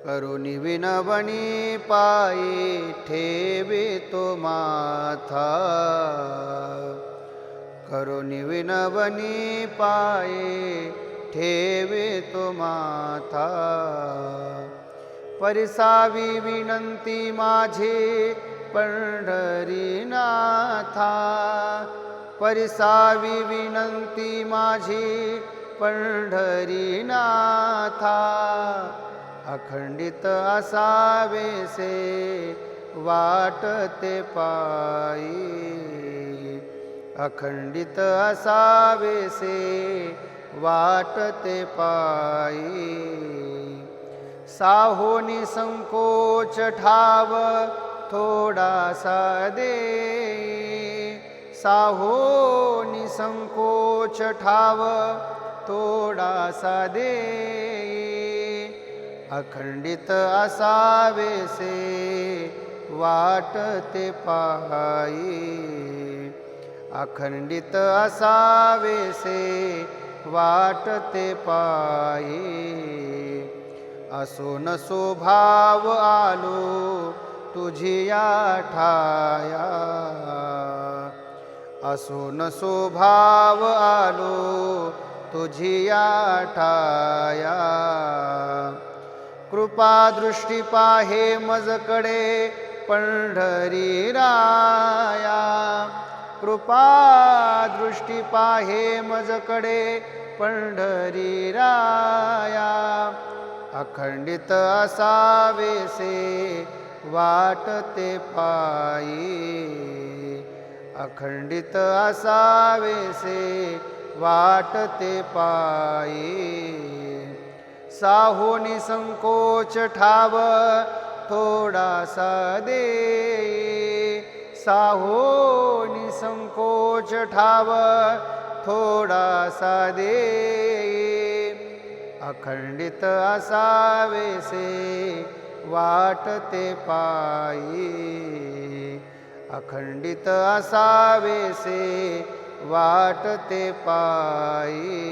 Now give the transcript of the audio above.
करुणी विनवणी पायी ठेवे तो माथा, करुणी विनवणी पायी ठेवे तो माथा। परिसावी विनंती माझी पंढरीनाथा, परिसावी विनंती माझी पंढरीनाथा। अखंडित असावेसे वाटते पायी, अखंडित असावेसे वाटते पायी। साहोनी संकोच ठाव थोडासा दे, साहोनी संकोच ठाव थोडासा दे। अखंडित असावेसे वाटते पायी, अखंडित असावेसे वाटते पायी। असो नसो भाव आलो तुझिया ठाया, असो नसो भाव आलो तुझिया ठाया। कृपा दृष्टी पाहे मजकडे पंढरी राया, कृपा दृष्टी पाहे मजकडे पंढरी राया। अखंडित असावेसे वाटते पायी, अखंडित असावेसे वाटते पायी। साहोनी संकोच ठाव थोडासा दे, साहोनी संकोच ठाव थोडासा दे। अखंडित असावेसे वाटते पायी, अखंडित असावेसे वाटते पायी।